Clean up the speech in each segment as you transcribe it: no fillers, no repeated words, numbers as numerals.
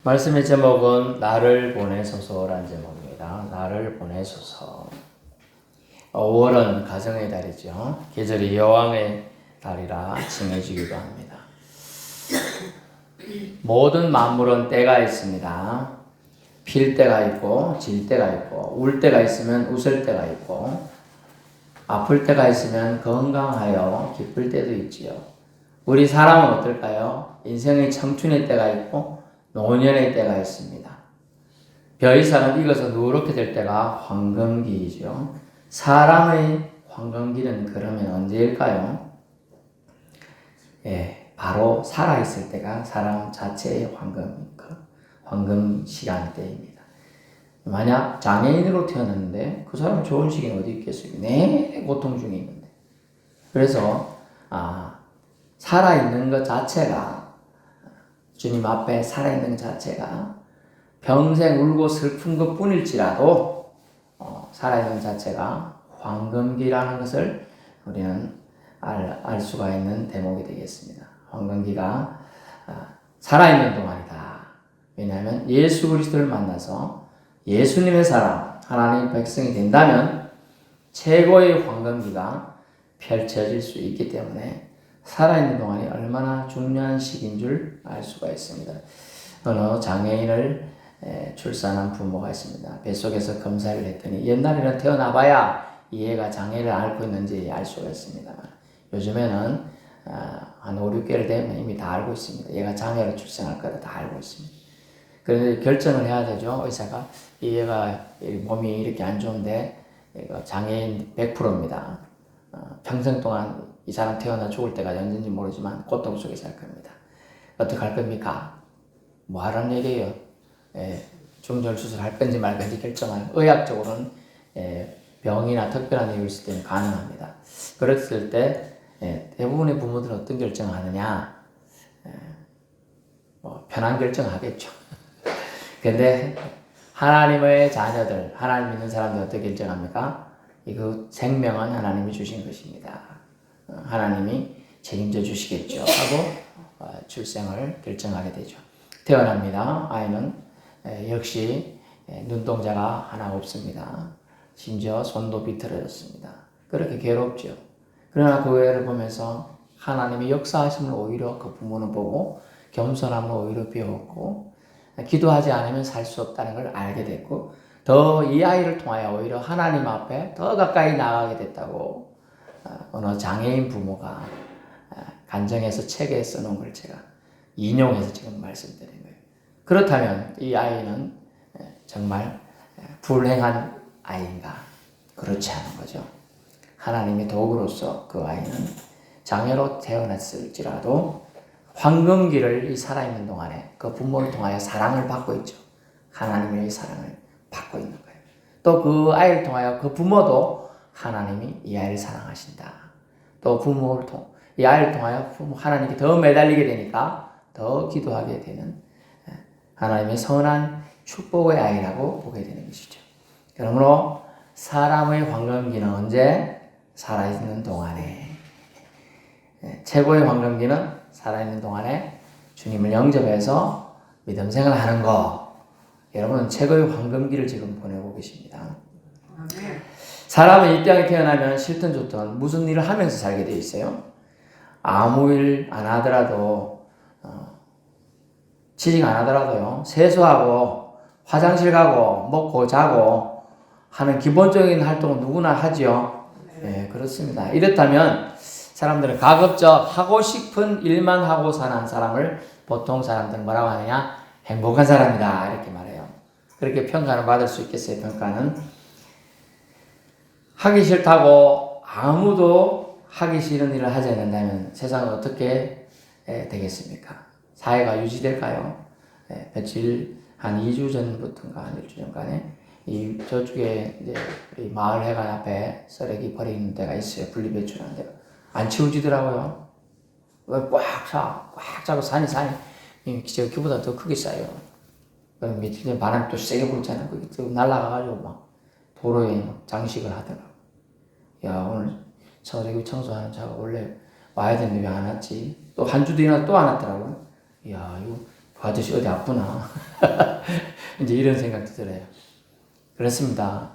말씀의 제목은 나를 보내소서라는 제목입니다. 나를 보내소서. 5월은 가정의 달이죠. 계절이 여왕의 달이라 칭해지기도 합니다. 모든 만물은 때가 있습니다. 필 때가 있고 질 때가 있고 울 때가 있으면 웃을 때가 있고 아플 때가 있으면 건강하여 기쁠 때도 있지요. 우리 사람은 어떨까요? 인생의 청춘의 때가 있고 노년의 때가 있습니다. 벼이사는 익어서 누렇게 될 때가 황금기이죠. 사람의 황금기는 그러면 언제일까요? 바로 살아있을 때가 사람 자체의 황금 시간대입니다. 만약 장애인으로 태어났는데 그 사람은 좋은 시기는 어디 있겠어요? 내내 고통 중에 있는데. 그래서 살아있는 것 자체가 주님 앞에 살아있는 것 자체가 평생 울고 슬픈 것 뿐일지라도 살아있는 자체가 황금기라는 것을 우리는 알 수가 있는 대목이 되겠습니다. 황금기가 살아있는 동안이다. 왜냐하면 예수 그리스도를 만나서 예수님의 사람, 하나님의 백성이 된다면 최고의 황금기가 펼쳐질 수 있기 때문에 살아있는 동안이 얼마나 중요한 시기인 줄 알 수가 있습니다. 어느 장애인을 출산한 부모가 있습니다. 뱃속에서 검사를 했더니 옛날에는 태어나봐야 이 애가 장애를 앓고 있는지 알 수가 있습니다. 요즘에는 한 5, 6개월 되면 이미 다 알고 있습니다. 얘가 장애로 출생할 거다 다 알고 있습니다. 그런데 결정을 해야 되죠. 의사가 이 애가 몸이 이렇게 안 좋은데 장애인 100%입니다. 평생 동안 이 사람 태어나 죽을 때가 언제인지 모르지만 고통 속에서 할 겁니다. 어떻게 할 겁니까? 뭐 하라는 얘기예요? 중절 수술할 건지 말 건지 결정할. 의학적으로는 병이나 특별한 이유 있을 때는 가능합니다. 그랬을 때 대부분의 부모들은 어떤 결정을 하느냐? 편한 결정을 하겠죠. 근데 하나님의 자녀들, 하나님 믿는 사람들 어떻게 결정합니까? 이거 생명은 하나님이 주신 것입니다. 하나님이 책임져 주시겠죠 하고 출생을 결정하게 되죠. 태어납니다. 아이는 역시 눈동자가 하나 없습니다. 심지어 손도 비틀어졌습니다. 그렇게 괴롭죠. 그러나 그 애를 보면서 하나님이 역사하심을 오히려 그 부모는 보고 겸손함을 오히려 배웠고 기도하지 않으면 살 수 없다는 걸 알게 됐고 더 이 아이를 통하여 오히려 하나님 앞에 더 가까이 나가게 됐다고 어느 장애인 부모가 간증해서 책에 써놓은 걸 제가 인용해서 지금 말씀드린 거예요. 그렇다면 이 아이는 정말 불행한 아이인가? 그렇지 않은 거죠. 하나님의 도구로서 그 아이는 장애로 태어났을지라도 황금기를 이 살아있는 동안에 그 부모를 통하여 사랑을 받고 있죠. 하나님의 사랑을 받고 있는 거예요. 또 그 아이를 통하여 그 부모도 하나님이 이 아이를 사랑하신다. 또 이 아이를 통하여 하나님께 더 매달리게 되니까 더 기도하게 되는 하나님의 선한 축복의 아이라고 보게 되는 것이죠. 그러므로 사람의 황금기는 언제? 살아있는 동안에. 최고의 황금기는 살아있는 동안에 주님을 영접해서 믿음 생활을 하는 것. 여러분은 최고의 황금기를 지금 보내고 계십니다. 사람은 이 땅에 태어나면 싫든 좋든 무슨 일을 하면서 살게 돼 있어요. 아무 일 안 하더라도 취직 안 하더라도요. 세수하고 화장실 가고 먹고 자고 하는 기본적인 활동은 누구나 하지요. 네, 그렇습니다. 이렇다면 사람들은 가급적 하고 싶은 일만 하고 사는 사람을 보통 사람들은 뭐라고 하느냐? 행복한 사람이다 이렇게 말해요. 그렇게 평가를 받을 수 있겠어요. 평가는 하기 싫다고 아무도 하기 싫은 일을 하지 않는다면 세상은 어떻게 되겠습니까? 사회가 유지될까요? 며칠 한 2주 전부터인가 한 1주 전간에 저쪽에 이제 우리 마을 회관 앞에 쓰레기 버리는 데가 있어요. 분리배출하는 데가. 안 치워지더라고요. 꽉 차고 산이 기보다 더 크게 쌓여요. 그럼 며칠 전에 바람이 또 세게 불잖아요. 그게 또 날아가가지고 막 도로에 막 장식을 하더라고. 야, 오늘 쓰레기 청소하는 차가 원래 와야 되는데 왜 안 왔지? 또 한 주도 또 안 왔더라고요. 야, 이거 아저씨 어디 아프나? 이제 이런 생각도 들어요. 그렇습니다.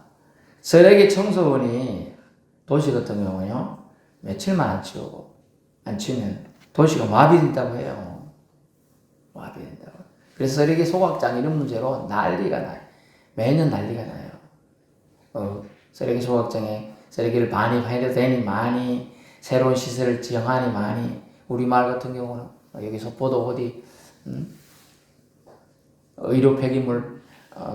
쓰레기 청소원이 도시 같은 경우는요, 며칠만 안 치우고, 안 치우면 도시가 마비된다고 해요. 마비된다고. 그래서 쓰레기 소각장 이런 문제로 난리가 나요. 매년 난리가 나요. 쓰레기 소각장에 쓰레기를 많이 해도 되니 많이, 새로운 시설을 지정하니 많이, 우리 마을 같은 경우는 여기 속보도 어디, 의료 폐기물,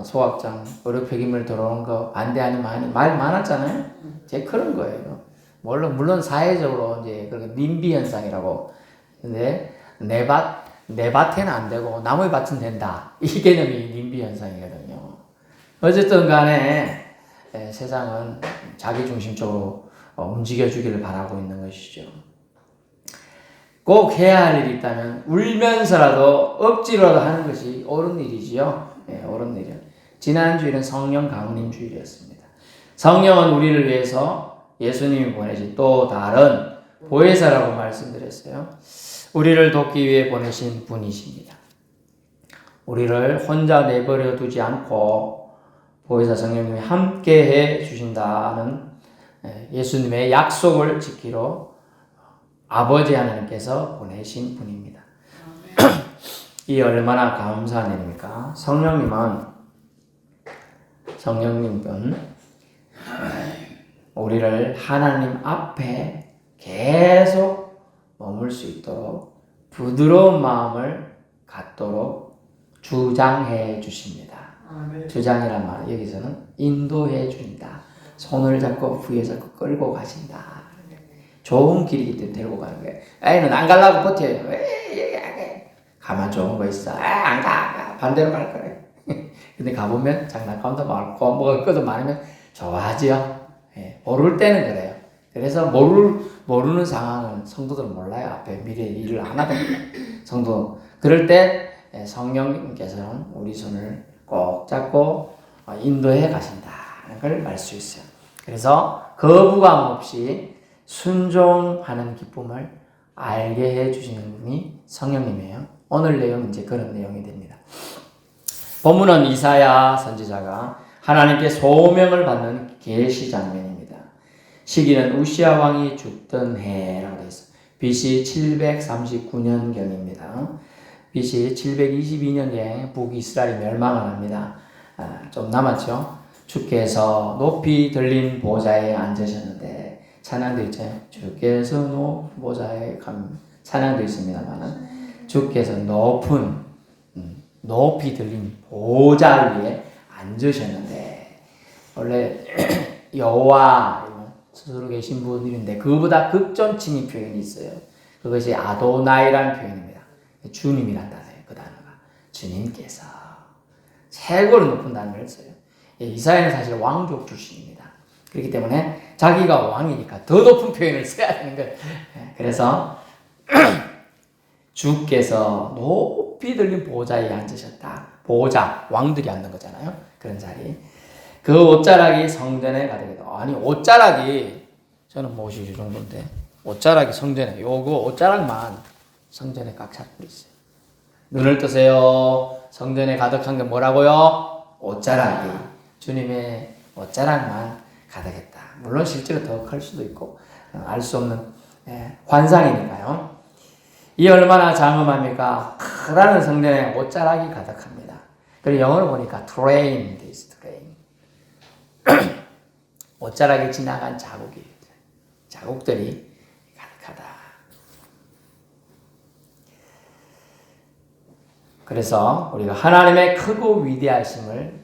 소각장, 의료 폐기물 들어오는 거 반대하니 많이, 말 많았잖아요? 제 그런 거예요. 물론 사회적으로 이제 그렇게 민비 현상이라고. 근데 내 밭에는 안 되고 남의 밭은 된다. 이 개념이 민비 현상이거든요. 어쨌든 간에 세상은 자기중심적으로 움직여주기를 바라고 있는 것이죠. 꼭 해야 할 일이 있다면 울면서라도 억지로라도 하는 것이 옳은 일이지요. 네, 옳은 일이요. 지난 주일은 성령 강림 주일이었습니다. 성령은 우리를 위해서 예수님이 보내신 또 다른 보혜사라고 말씀드렸어요. 우리를 돕기 위해 보내신 분이십니다. 우리를 혼자 내버려 두지 않고 보혜사 성령님이 함께 해 주신다는 예수님의 약속을 지키러 아버지 하나님께서 보내신 분입니다. 이 얼마나 감사한 일입니까? 성령님은 우리를 하나님 앞에 계속 머물 수 있도록 부드러운 마음을 갖도록 주장해 주십니다. 주장이란 말 여기서는 인도해 준다. 손을 잡고 부여 잡고 끌고 가신다. 좋은 길이기 때문에 데리고 가는 거예요. 애는 안 가려고 버텨요. 가만 좋은 거 있어. 안 가. 반대로 갈 거래. 근데 가보면 장난감도 많고 먹을 것도 많으면 좋아하지요. 모를 때는 그래요. 그래서 모르는 상황은 성도들은 몰라요. 앞에 미래에 일을 안 하거든요. 성도 그럴 때 성령님께서는 우리 손을 꼭 잡고 인도해 가신다는 걸 알 수 있어요. 그래서 거부감 없이 순종하는 기쁨을 알게 해 주시는 분이 성령님이에요. 오늘 내용은 이제 그런 내용이 됩니다. 본문은 이사야 선지자가 하나님께 소명을 받는 계시 장면입니다. 시기는 우시야 왕이 죽던 해라고 되어 있어요. BC 739년경입니다. BC 722년에 북이스라엘이 멸망을 합니다. 좀 남았죠. 주께서 높이 들린 보좌에 앉으셨는데 찬양도 있죠. 주께서 높은 보좌에 찬양도 있습니다만 주께서 높이 들린 보좌 위에 앉으셨는데 원래 여호와 스스로 계신 분인데 그보다 극존칭의 표현이 있어요. 그것이 아도나이라는 표현입니다. 주님이란 단어예요. 그 단어가 주님께서 최고로 높은 단어를 써요. 이사야는 사실 왕족 출신입니다. 그렇기 때문에 자기가 왕이니까 더 높은 표현을 써야 되는 거예요. 그래서 주께서 높이 들린 보좌에 앉으셨다. 보좌, 왕들이 앉는 거잖아요. 그런 자리. 그 옷자락이 성전에 가득했다. 아니 옷자락이 저는 뭐시 이 정도인데 옷자락이 성전에 요거 옷자락만 성전에 꽉 잡고 있어요. 눈을 뜨세요. 성전에 가득한 게 뭐라고요? 옷자락이 주님의 옷자락만 가득했다. 물론 실제로 더 클 수도 있고 알 수 없는 환상이니까요. 이 얼마나 장엄합니까? 크다는 성전에 옷자락이 가득합니다. 그리고 영어로 보니까 train, this train. 옷자락에 지나간 자국들이 가득하다. 그래서 우리가 하나님의 크고 위대하심을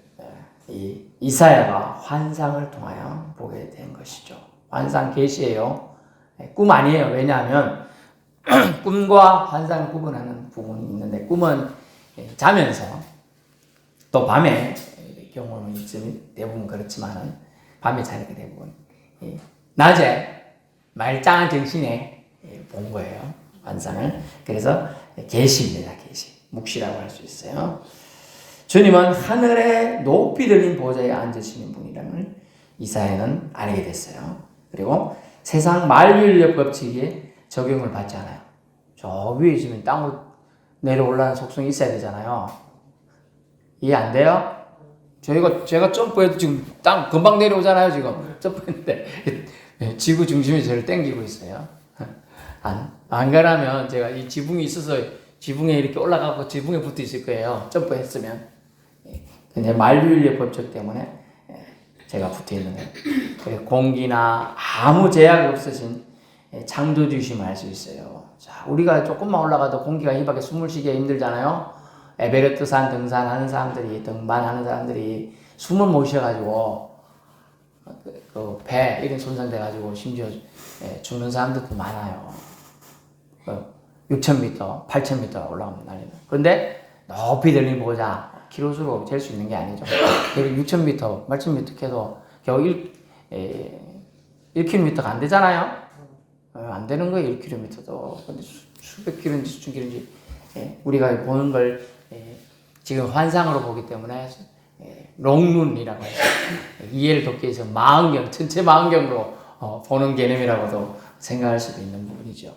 이 이사야가 환상을 통하여 보게 된 것이죠. 환상 계시예요. 꿈 아니에요. 왜냐하면 꿈과 환상을 구분하는 부분이 있는데 꿈은 자면서 또 밤에 경우는 대부분 그렇지만은 밤에 자니까 대부분 낮에 말짱한 정신에 본 거예요. 환상을. 그래서 계시입니다. 계시. 묵시라고 할 수 있어요. 주님은 하늘에 높이 들린 보좌에 앉으시는 분이라는 이사야는 알게 됐어요. 그리고 세상 만유인력 법칙에 적용을 받지 않아요. 저 위에 있으면 땅으로 내려올라는 속성이 있어야 되잖아요. 이해 안 돼요? 제가 점프해도 지금 땅 금방 내려오잖아요. 지금 점프했는데 지구 중심이 저를 당기고 있어요. 안 그러면 제가 이 지붕이 있어서 지붕에 이렇게 올라가고 지붕에 붙어 있을 거예요. 점프했으면. 근데 만류인의 법칙 때문에 제가 붙어 있는 거예요. 공기나 아무 제약 없으신 창조주심을 알 수 있어요. 자, 우리가 조금만 올라가도 공기가 이밖에 숨을 쉬기 힘들잖아요. 에베레스트산 등산하는 사람들이, 등반하는 사람들이 숨을 못 쉬어가지고 그 배 이런 손상돼가지고 심지어 죽는 사람들도 많아요. 6,000m, 8,000m 올라가면 난리나. 그런데 높이 들린 보자 키로수로 잴 수 있는 게 아니죠. 6,000m, 8,000m 해도 겨우 1km가 안 되잖아요. 안 되는 거예요, 1km도. 근데 수백 킬로인지 수천 킬로인지 우리가 보는 걸 지금 환상으로 보기 때문에 롱눈이라고 해서 이해를 돕기 위해서 망원경, 전체 망원경으로 보는 개념이라고도 생각할 수도 있는 부분이죠.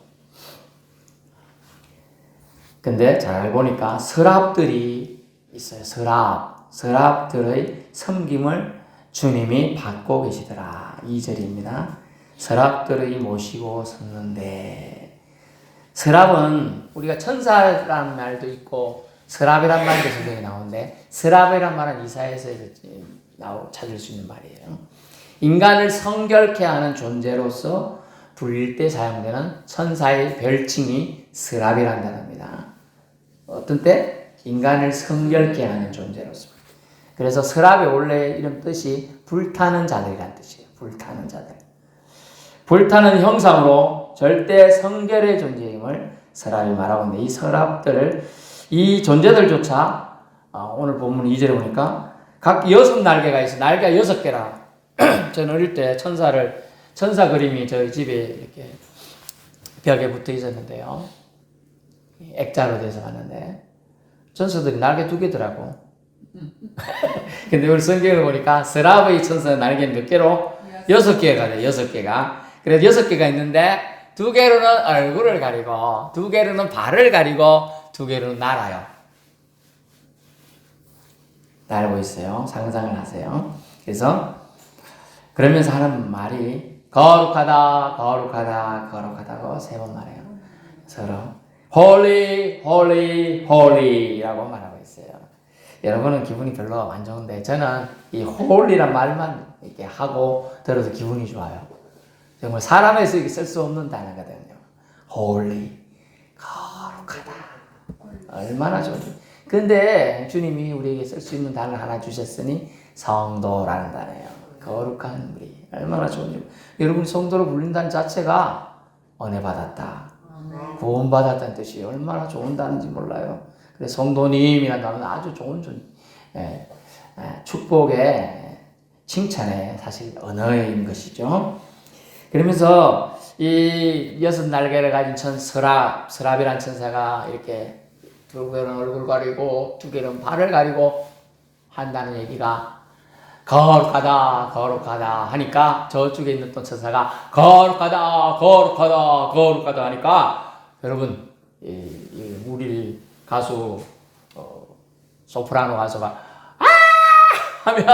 근데 잘 보니까 서랍들이 있어요. 서랍들의 섬김을 주님이 받고 계시더라. 2절입니다. 서랍들의 모시고 섰는데, 서랍은 우리가 천사라는 말도 있고 서랍이란 말도 성경에 나오는데, 서랍이란 말은 이사야에서 찾을 수 있는 말이에요. 인간을 성결케 하는 존재로서 불릴 때 사용되는 천사의 별칭이 서랍이란 단어입니다. 어떤 때? 인간을 성결케 하는 존재로서. 그래서 서랍의 원래 이런 뜻이 불타는 자들이란 뜻이에요. 불타는 자들. 불타는 형상으로 절대 성결의 존재임을 서랍이 말하고 있는데, 이 서랍들을, 이 존재들조차 오늘 본문 2절에 보니까 각 6날개가 있어. 날개가 6개라. 저는 어릴 때 천사 그림이 저희 집에 이렇게 벽에 붙어 있었는데요. 액자로 돼서 봤는데 천사들이 날개 2개더라고. 근데 우리 성경을 보니까 서랍의 천사 날개는 몇 개로? 6개가 돼. 6개가. 그래서 6개가 있는데 2개로는 얼굴을 가리고 2개로는 발을 가리고 2개로는 날아요. 날고 있어요. 상상을 하세요. 그래서 그러면서 하는 말이 거룩하다, 거룩하다, 거룩하다고 3번 말해요. 서로 holy, holy, holy라고 말하고 있어요. 여러분은 기분이 별로 안 좋은데 저는 이 holy란 말만 이렇게 하고 들어도 기분이 좋아요. 정말 사람에서 쓸 수 없는 단어거든요. holy, 거룩하다. 얼마나 좋은지. 근데 주님이 우리에게 쓸 수 있는 단어 하나 주셨으니 성도라는 단어예요. 거룩한 우리. 얼마나 좋은지. 여러분 성도로 불린다는 자체가 은혜 받았다. 구원 받았다는 뜻이 얼마나 좋은 단어인지 몰라요. 그래서 성도님이라는 단어는 아주 좋은 축복의 칭찬의 사실 언어인 것이죠. 그러면서 이 6날개를 가진 서랍이란 천사가 이렇게 2개는 얼굴 가리고 2개는 발을 가리고 한다는 얘기가 거룩하다, 거룩하다 하니까 저쪽에 있는 또 천사가 거룩하다, 거룩하다, 거룩하다 하니까 여러분 우리 가수 소프라노 가수가 아 하면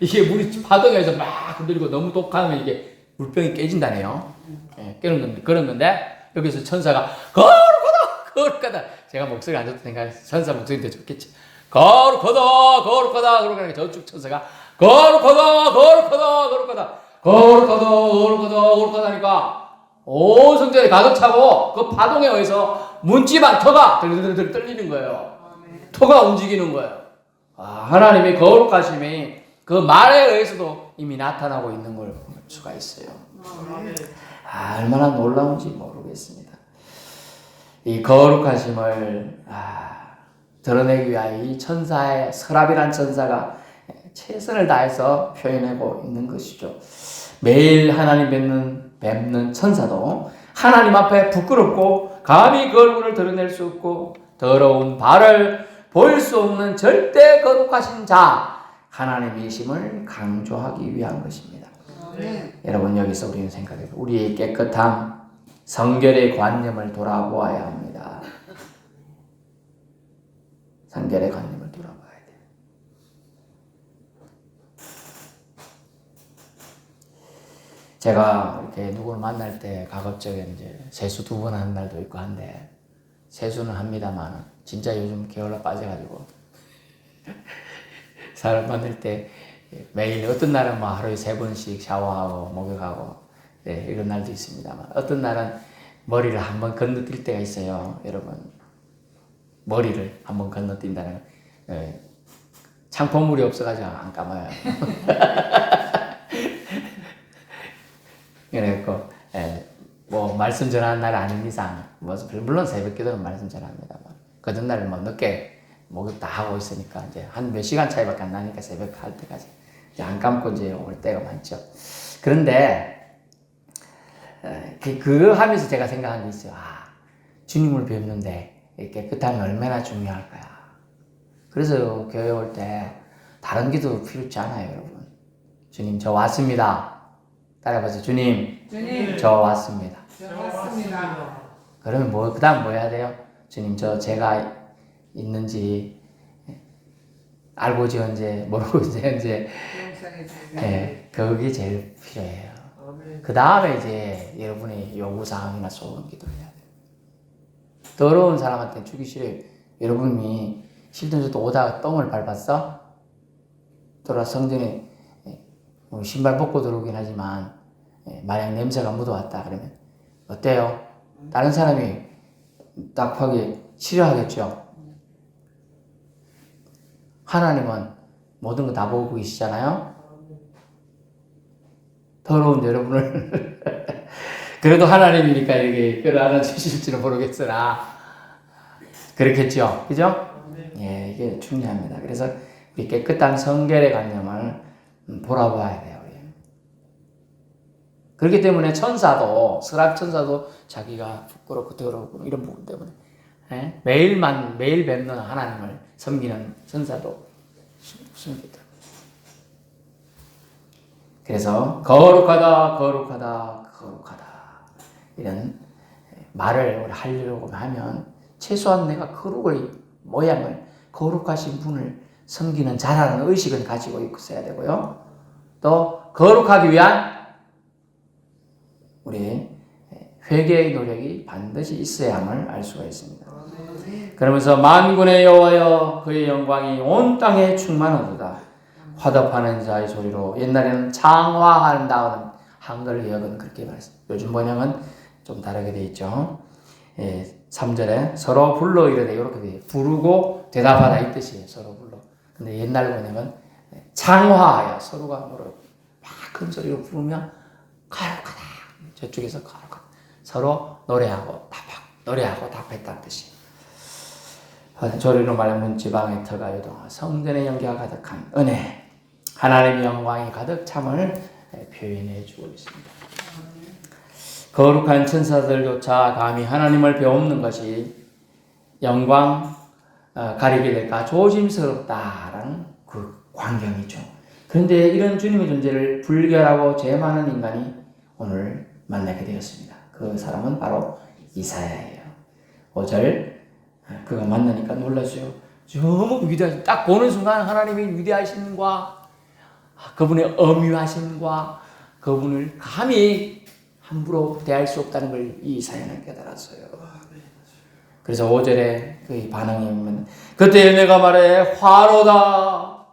이게 물이 파동에서 막 흔들리고 너무 독하면 이게 물병이 깨진다네요. 그런 건데 여기서 천사가 거룩하다, 거룩하다. 제가 목소리 안 좋다 생각해서 천사 목소리인데 좋겠지. 거룩하다, 거룩하다, 거룩하다. 저쪽 천사가 거룩하다, 거룩하다, 거룩하다, 거룩하다, 거룩하다, 거룩하다 하니까 온 성전이 가득 차고 그 파동에 의해서 문지방 터가 들들들 떨리는 거예요. 터가 움직이는 거예요. 하나님의 거룩하심이 그 말에 의해서도 이미 나타나고 있는 걸 볼 수가 있어요. 얼마나 놀라운지 모르겠습니다. 이 거룩하심을 드러내기 위하여 이 천사의 서랍이란 천사가 최선을 다해서 표현하고 있는 것이죠. 매일 하나님 뵙는 천사도 하나님 앞에 부끄럽고 감히 그 얼굴을 드러낼 수 없고 더러운 발을 보일 수 없는 절대 거룩하신 자 하나님이심을 강조하기 위한 것입니다. 여러분 여기서 우리는 생각해요. 우리의 깨끗함, 성결의 관념을 돌아보아야 합니다. 성결의 관념을 돌아봐야 돼요. 제가 이렇게 누구를 만날 때 가급적에 이제 세수 2번 하는 날도 있고 한데, 세수는 합니다만 진짜 요즘 게을러 빠져가지고 사람 만날 때 매일, 어떤 날은 뭐 하루에 3번씩 샤워하고 목욕하고, 네, 이런 날도 있습니다만, 어떤 날은 머리를 한번 건너뛸 때가 있어요. 여러분, 머리를 한번 건너뛴다는, 창포물이 없어가지고 안 감아요. 그래갖고, 뭐 말씀 전하는 날 아닌 이상, 뭐 물론 새벽기도는 말씀 전합니다만, 그 전날은 뭐 늦게 목욕 다 하고 있으니까 이제 한 몇 시간 차이밖에 안 나니까 새벽 할 때까지 이제 안 감고 이제 올 때가 많죠. 그런데 그거 하면서 제가 생각한 게 있어요. 주님을 뵙는데 깨끗함이 얼마나 중요할까요? 그래서 교회 올 때 다른 기도 필요 없지 않아요, 여러분. 주님, 저 왔습니다. 따라해보세요. 주님, 저 왔습니다. 그러면 그 다음 뭐 해야 돼요? 주님, 제가 있는지 알고 지은지 모르고 지은지, 그게 제일 필요해요. 그 다음에 이제 여러분의 요구사항이나 소원 기도해야 돼요. 더러운 사람한테 주기 싫어요. 여러분이 실전에도 오다가 똥을 밟았어? 돌아 성전에 신발 벗고 들어오긴 하지만, 만약 냄새가 묻어왔다 그러면 어때요? 다른 사람이 딱 하기 싫어하겠죠? 하나님은 모든 거 다 보고 계시잖아요? 더러운 여러분을 그래도 하나님이니까 이렇게 끌어안아 주실지는 모르겠으나 그렇겠죠? 그죠? 예, 이게 중요합니다. 그래서 이 깨끗한 성결의 관념을 돌아봐야 돼요. 그렇기 때문에 천사도, 스랍 천사도 자기가 부끄럽고 더럽고 이런 부분 때문에, 매일 뵙는 하나님을 섬기는 천사도 숨기다. 그래서 거룩하다, 거룩하다, 거룩하다 이런 말을 하려고 하면 최소한 내가 거룩의 모양을, 거룩하신 분을 섬기는 자라는 의식을 가지고 있어야 되고요. 또 거룩하기 위한 우리 회개의 노력이 반드시 있어야 함을 알 수가 있습니다. 그러면서 만군의 여호와여, 그의 영광이 온 땅에 충만하도다. 화답하는 자의 소리로, 옛날에는 창화한다는 한글 역은 그렇게 말했습니다. 요즘 번역은 좀 다르게 되어 있죠. 3절에 서로 불러 이르되, 이렇게 되어 부르고 대답하다 이 뜻이에요. 서로 불러. 근데 옛날 번역은 창화하여, 서로가 뭐로 막 큰 소리로 부르며 거룩하다. 저쪽에서 거룩하다. 서로 노래하고 답했다는 뜻이에요. 조리로 말하면 지방의 터가 요동하고 성전의 연기가 가득한 은혜, 하나님의 영광이 가득 참을 표현해 주고 있습니다. 거룩한 천사들조차 감히 하나님을 배우는 것이 영광 가리게 될까 조심스럽다라는 그 광경이죠. 그런데 이런 주님의 존재를 불결하고 죄 많은 인간이 오늘 만나게 되었습니다. 그 사람은 바로 이사야예요. 5절, 그가 만나니까 놀랐어요. 너무 위대하신, 딱 보는 순간 하나님의 위대하심과 그분의 엄유하심과 그분을 감히 함부로 대할 수 없다는 걸 이 이사야는 깨달았어요. 그래서 5절에 그 반응이 오면, 그때 내가 말해 화로다,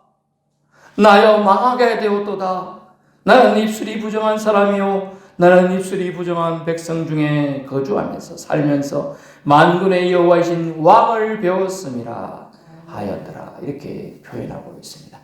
나여 망하게 되었도다. 나는 입술이 부정한 사람이요, 나는 입술이 부정한 백성 중에 거주하면서 살면서 만군의 여호와이신 왕을 배웠음이라 하였더라. 이렇게 표현하고 있습니다.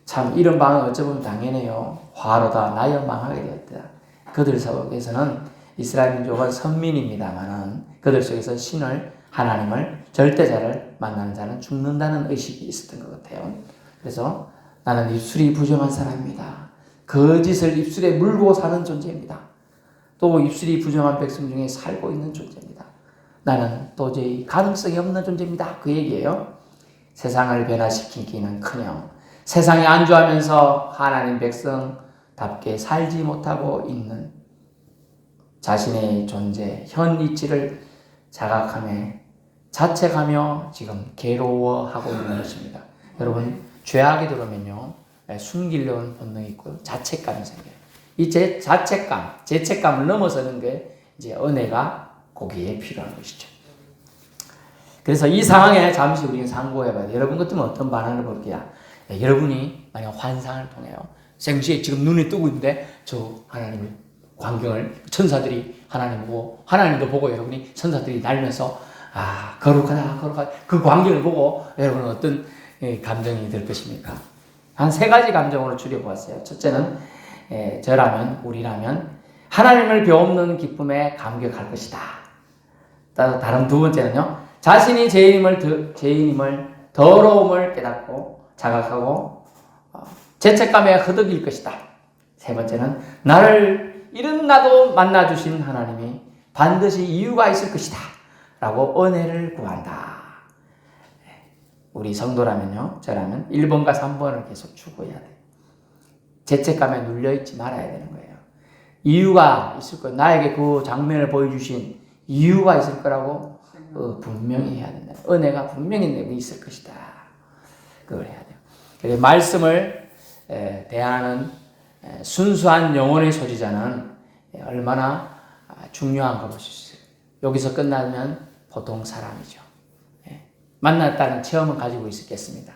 참 이런 방은 어쩌면 당연해요. 화로다, 나여 망하게 되었다. 그들 속에서는 이스라엘 민족은 선민입니다만은 그들 속에서 신을, 하나님을, 절대자를 만나는 자는 죽는다는 의식이 있었던 것 같아요. 그래서 나는 입술이 부정한 사람입니다. 거짓을 입술에 물고 사는 존재입니다. 또 입술이 부정한 백성 중에 살고 있는 존재입니다. 나는 도저히 가능성이 없는 존재입니다. 그 얘기예요. 세상을 변화시키기는커녕 세상에 안주하면서 하나님 백성답게 살지 못하고 있는 자신의 존재, 현 이치를 자각함에 자책하며 지금 괴로워하고 있는 것입니다. 여러분, 죄악이 들어오면요, 숨기려는 본능이 있고 자책감이 생겨요. 이 자책감, 죄책감을 넘어서는 게 이제 은혜가 거기에 필요한 것이죠. 그래서 이 상황에 잠시 우리가 상고해봐야 돼요. 여러분 같으면 어떤 반응을 볼게요? 여러분이 만약 환상을 통해요. 생시에 지금 눈이 뜨고 있는데 저 하나님의 광경을 천사들이 하나님 보고 하나님도 보고 여러분이 천사들이 날면서 거룩하다 거룩하다 그 광경을 보고 여러분은 어떤 감정이 들 것입니까? 한 세 가지 감정으로 줄여보았어요. 첫째는 저라면 우리라면 하나님을 배움는 기쁨에 감격할 것이다. 다른 두 번째는요. 자신이 죄인임을 더러움을 깨닫고 자각하고 죄책감에 허덕일 것이다. 세 번째는 나를 이런 나도 만나주신 하나님이 반드시 이유가 있을 것이다 라고 은혜를 구한다. 우리 성도라면요, 저라면 1번과 3번을 계속 추구해야 돼요. 죄책감에 눌려있지 말아야 되는 거예요. 이유가 있을 거예요. 나에게 그 장면을 보여주신 이유가 있을 거라고 분명히 해야 된다. 은혜가 분명히 내게 있을 것이다. 그걸 해야 돼요. 그래서 말씀을 대하는 순수한 영혼의 소지자는 얼마나 중요한 걸 볼 수 있어요. 여기서 끝나면 보통 사람이죠. 만났다는 체험을 가지고 있었겠습니다.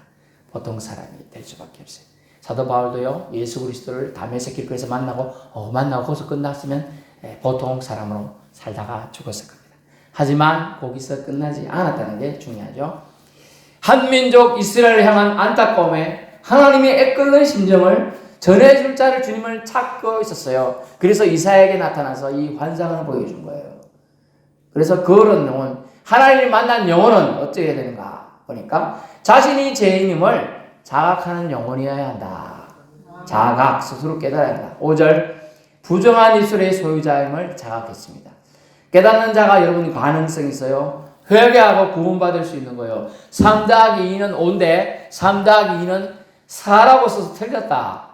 보통 사람이 될 수밖에 없어요. 사도 바울도요, 예수 그리스도를 다메섹 길거리에서 만나고 거기서 끝났으면 보통 사람으로 살다가 죽었을 겁니다. 하지만 거기서 끝나지 않았다는 게 중요하죠. 한 민족 이스라엘을 향한 안타까움에 하나님이 애끓는 심정을 전해줄 자를 주님을 찾고 있었어요. 그래서 이사야에게 나타나서 이 환상을 보여준 거예요. 그래서 그런 영혼, 하나님을 만난 영혼은 어떻게 해야 되는가 보니까 자신이 죄인임을 자각하는 영혼이어야 한다. 자각, 스스로 깨달아야 한다. 5절, 부정한 입술의 소유자임을 자각했습니다. 깨닫는 자가 여러분이 가능성이 있어요. 회개하고 구원받을 수 있는 거예요. 3 더하기 2는 5인데 3 더하기 2는 4라고 써서 틀렸다.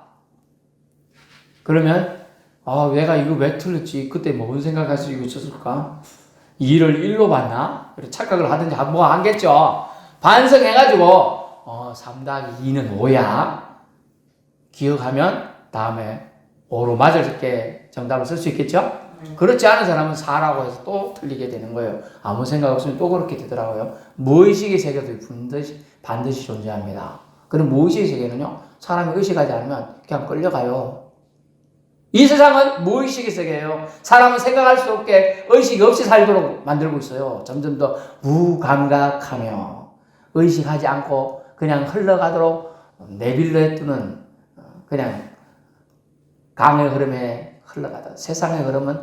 그러면 내가 이거 왜 틀렸지? 그때 뭔 생각해서 이거 썼을까? 2를 1로 봤나? 착각을 하든지 뭐 하겠죠. 반성해가지고 3 더하기 2는 5야. 기억하면 다음에 5로 맞을게 정답을 쓸 수 있겠죠? 그렇지 않은 사람은 4라고 해서 또 틀리게 되는 거예요. 아무 생각 없으면 또 그렇게 되더라고요. 무의식의 세계도 반드시 존재합니다. 그럼 무의식의 세계는요, 사람이 의식하지 않으면 그냥 끌려가요. 이 세상은 무의식의 세계예요. 사람은 생각할 수 없게 의식이 없이 살도록 만들고 있어요. 점점 더 무감각하며 의식하지 않고 그냥 흘러가도록 내빌려 두는 그냥 강의 흐름에 흘러가다. 세상의 흐름은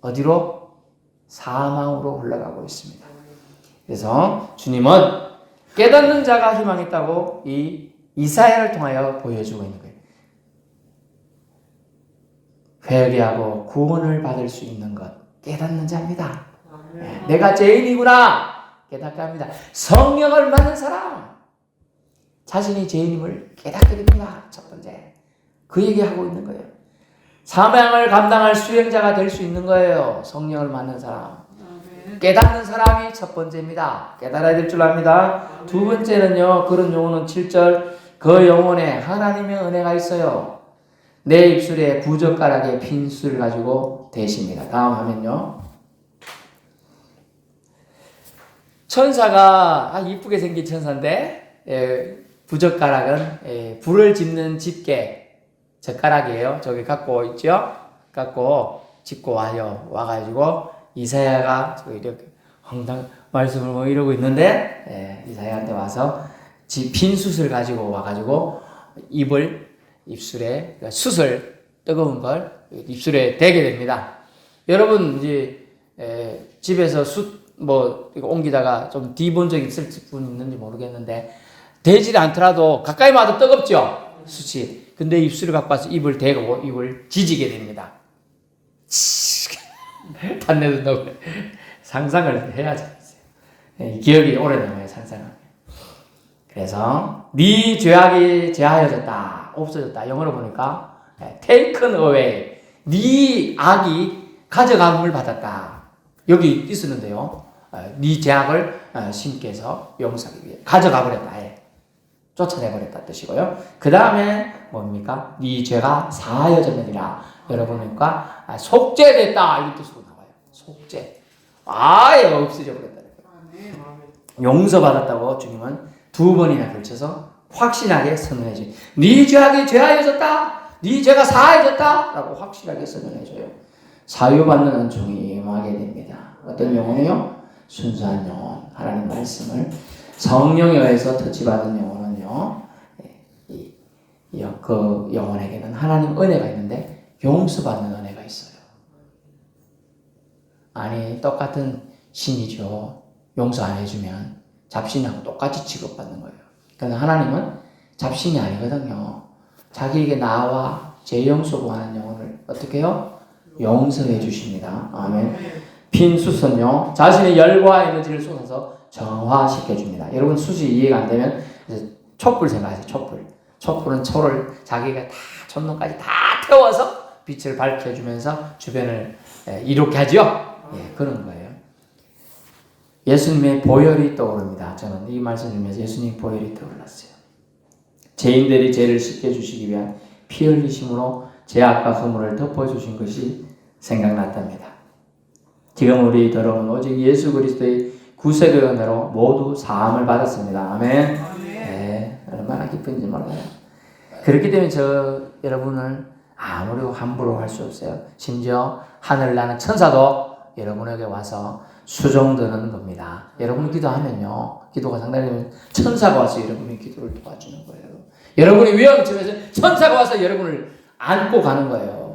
어디로? 사망으로 흘러가고 있습니다. 그래서 주님은 깨닫는 자가 희망이 있다고 이 이사야를 통하여 보여주고 있는 거예요. 회개하고 구원을 받을 수 있는 것, 깨닫는 자입니다. 내가 죄인이구나 깨닫게 합니다. 성령을 받는 사람, 자신이 죄인임을 깨닫게 됩니다. 첫 번째, 그 얘기하고 있는 거예요. 사명을 감당할 수행자가 될 수 있는 거예요. 성령을 받는 사람, 깨닫는 사람이 첫 번째입니다. 깨달아야 될 줄 압니다. 두 번째는요, 그런 영혼은 7절, 그 영혼에 하나님의 은혜가 있어요. 내 입술에 부젓가락에 핀수를 가지고 대십니다. 다음 화면요. 천사가 이쁘게 생긴 천사인데 부젓가락은 불을 짚는 집게 젓가락이에요. 저기 갖고 있죠. 갖고 짚고 와가지고 이사야가 이렇게 황당 말씀을 뭐 이러고 있는데 이사야한테 와서 핀 숯을 가지고 와가지고 입술에 숯을 뜨거운 걸 입술에 대게 됩니다. 여러분 이제 집에서 숯 뭐 옮기다가 좀 뒤본 적이 있을 분 있는지 모르겠는데 되지 않더라도 가까이 와도 뜨겁죠 숯이. 근데 입술을 갖고 와서 입을 대고 입을 지지게 됩니다. 단내 든다고 상상을 해야지. 기억이 오래 남아요 상상하면. 그래서 네 죄악이 제하여졌다, 없어졌다. 영어로 보니까 taken away, 네 악이 가져감을 받았다. 여기 있었는데요. 네 죄악을 신께서 용서하기 위해 가져가 버렸다. 아예 쫓아내버렸다 뜻이고요. 그 다음에 뭡니까? 네 죄가 사하여졌느니라. 여러분과 속죄됐다 이런 뜻으로 나와요. 속죄. 아예 없어져 버렸다는 거예요. 용서받았다고 주님은 두 번이나 걸쳐서 확신하게 선언해줘요. 네 죄악이 죄하여졌다. 네 죄가 사하여졌다. 라고 확실하게 선언해줘요. 사유받는 은총이 임하게 됩니다. 어떤 영혼이요? 순수한 영혼. 하나님 말씀을 성령에 의해서 터치받은 영혼은요. 그 영혼에게는 하나님 은혜가 있는데 용서받는 은혜가 있어요. 아니 똑같은 신이죠. 용서 안 해주면 잡신하고 똑같이 취급받는 거예요. 그러나 하나님은 잡신이 아니거든요. 자기에게 나와 재용서 구하는 영혼을 어떻게 해요? 용서해 주십니다. 아멘. 빈 숯은요 자신의 열과 에너지를 쏟아서 정화시켜 줍니다. 여러분 숯이 이해가 안 되면 촛불 생각하세요. 촛불은 초를 자기가 다 촛능까지 다 태워서 빛을 밝혀주면서 주변을 이롭게 하죠. 예, 그런 거예요. 예수님의 보혈이 떠오릅니다. 저는 이 말씀 주면서 예수님의 보혈이 떠올랐어요. 죄인들이 죄를 씻겨주시기 위한 피 흘리심으로 죄악과 허물을 덮어주신 것이 생각났답니다. 지금 우리 더러운 오직 예수 그리스도의 구속의 은혜로 모두 사함을 받았습니다. 아멘. 네, 얼마나 기쁜지 몰라요. 그렇기 때문에 여러분을 아무리 함부로 할 수 없어요. 심지어 하늘 나는 천사도 여러분에게 와서 수종드는 겁니다. 여러분이 기도하면요. 기도가 상당히 천사가 와서 여러분의 기도를 도와주는 거예요. 여러분이 위험점에서 천사가 와서 여러분을 안고 가는 거예요.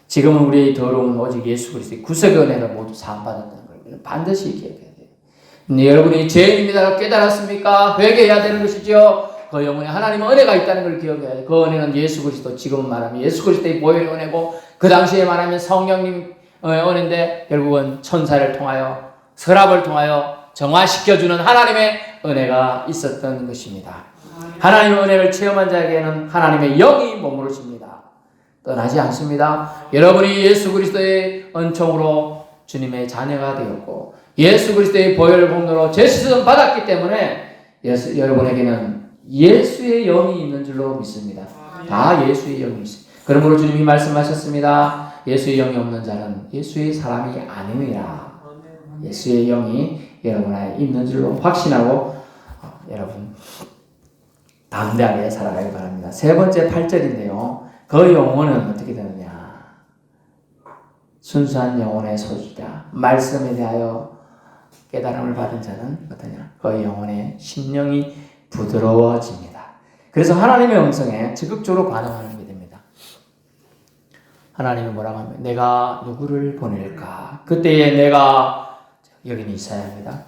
지금은 우리의 더러운 오직 예수 그리스도의 구속의 은혜를 모두 사함받았다는 걸 반드시 기억해야 돼요. 여러분이 죄인입니다. 깨달았습니까? 회개해야 되는 것이죠. 그 영혼에 하나님의 은혜가 있다는 걸 기억해야 돼요. 그 은혜는 예수 그리스도, 지금 말하면 예수 그리스도의 보혈의 은혜고, 그 당시에 말하면 성령님 은혜인데 결국은 천사를 통하여 서랍을 통하여 정화시켜주는 하나님의 은혜가 있었던 것입니다. 하나님의 은혜를 체험한 자에게는 하나님의 영이 머무르십니다. 떠나지 않습니다. 여러분이 예수 그리스도의 은총으로 주님의 자녀가 되었고 예수 그리스도의 보혈 공로로 죄 씻음 받았기 때문에 여러분에게는 예수의 영이 있는 줄로 믿습니다. 다 예수의 영이 있습니다. 그러므로 주님이 말씀하셨습니다. 예수의 영이 없는 자는 예수의 사람이 아니니라. 예수의 영이 여러분 안에 있는 줄로 확신하고 여러분 담대하게 살아가길 바랍니다. 세 번째 8절인데요. 그 영혼은 어떻게 되느냐? 순수한 영혼의 소유자, 말씀에 대하여 깨달음을 받은 자는 어떠냐? 그 영혼의 심령이 부드러워집니다. 그래서 하나님의 음성에 적극적으로 반응하는 게 됩니다. 하나님은 뭐라고 하면 내가 누구를 보낼까? 그때에 내가 여기는 이사야입니다.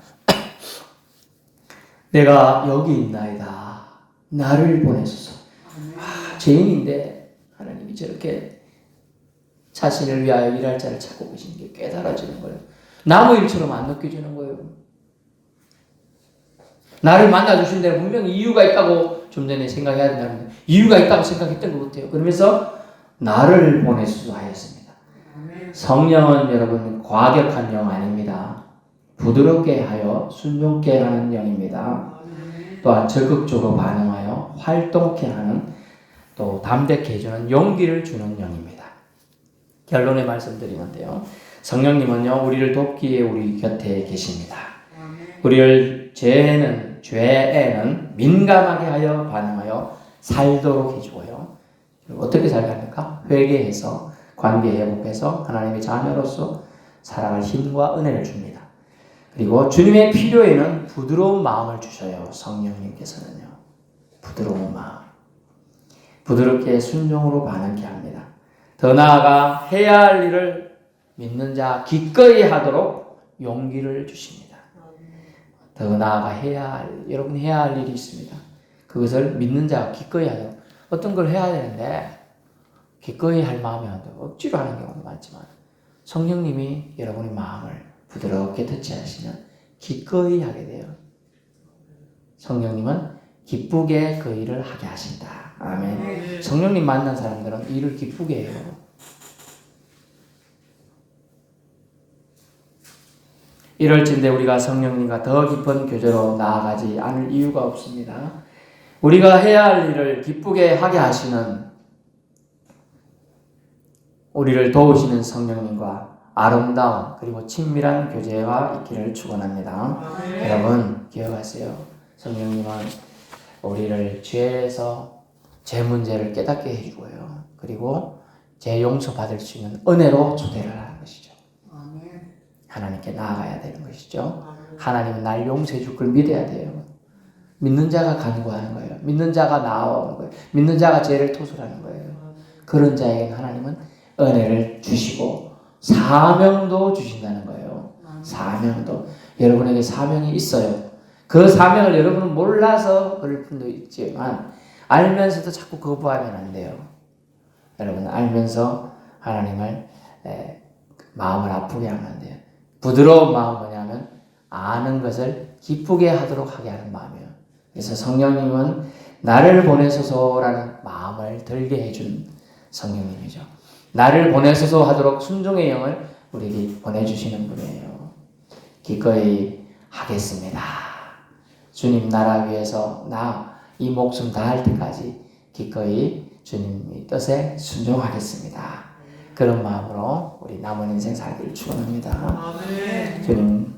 내가 여기 있나이다. 나를 보내소서. 죄인인데 하나님이 저렇게 자신을 위하여 일할 자를 찾고 계신 게 깨달아지는 거예요. 나무 일처럼 안 느껴지는 거예요. 나를 만나주신 데는 분명히 이유가 있다고 좀 전에 생각해야 된다는데 이유가 있다고 생각했던 것 같아요. 그러면서 나를 보내소서 하였습니다. 성령은 여러분 과격한 영 아닙니다. 부드럽게 하여 순종케 하는 영입니다. 또한 적극적으로 반응하여 활동케 하는 또 담대케 해주는 용기를 주는 영입니다. 결론에 말씀드리는데요. 성령님은요 우리를 돕기에 우리 곁에 계십니다. 우리를 죄에는 민감하게 하여 반응하여 살도록 해주고요. 어떻게 살게 합니까? 회개해서 관계 회복해서 하나님의 자녀로서 살아갈 힘과 은혜를 줍니다. 그리고 주님의 필요에는 부드러운 마음을 주셔요. 성령님께서는요. 부드러운 마음. 부드럽게 순종으로 반응케 합니다. 더 나아가 해야 할 일을 믿는 자 기꺼이 하도록 용기를 주십니다. 더 나아가 여러분 해야 할 일이 있습니다. 그것을 믿는 자가 기꺼이 하도록 어떤 걸 해야 되는데 기꺼이 할 마음이 안 되고 억지로 하는 경우도 많지만 성령님이 여러분의 마음을 부드럽게 터치하시면 기꺼이 하게 돼요. 성령님은 기쁘게 그 일을 하게 하신다. 아멘. 성령님 만난 사람들은 일을 기쁘게 해요. 이럴진데 우리가 성령님과 더 깊은 교제로 나아가지 않을 이유가 없습니다. 우리가 해야 할 일을 기쁘게 하게 하시는 우리를 도우시는 성령님과 아름다운 그리고 친밀한 교제와 있기를 축원합니다. 여러분 기억하세요. 성령님은 우리를 죄에서 제 문제를 깨닫게 해주고요. 그리고 죄 용서받을 수 있는 은혜로 초대를 하는 것이죠. 하나님께 나아가야 되는 것이죠. 하나님은 날 용서해 줄 걸 믿어야 돼요. 믿는 자가 간구하는 거예요. 믿는 자가 나아오는 거예요. 믿는 자가 죄를 토설하는 거예요. 그런 자에게는 하나님은 은혜를 주시고 사명도 주신다는 거예요. 사명도. 여러분에게 사명이 있어요. 그 사명을 여러분은 몰라서 그럴 뿐도 있지만 알면서도 자꾸 거부하면 안 돼요. 여러분 알면서 하나님을 마음을 아프게 하면 안 돼요. 부드러운 마음은 뭐냐면 아는 것을 기쁘게 하도록 하게 하는 마음이에요. 그래서 성령님은 나를 보내소서라는 마음을 들게 해준 성령님이죠. 나를 보내소서 하도록 순종의 영을 우리에게 보내주시는 분이에요. 기꺼이 하겠습니다. 주님 나라 위해서 나 이 목숨 다할 때까지 기꺼이 주님의 뜻에 순종하겠습니다. 그런 마음으로 우리 남은 인생 살기를 축원합니다. 주님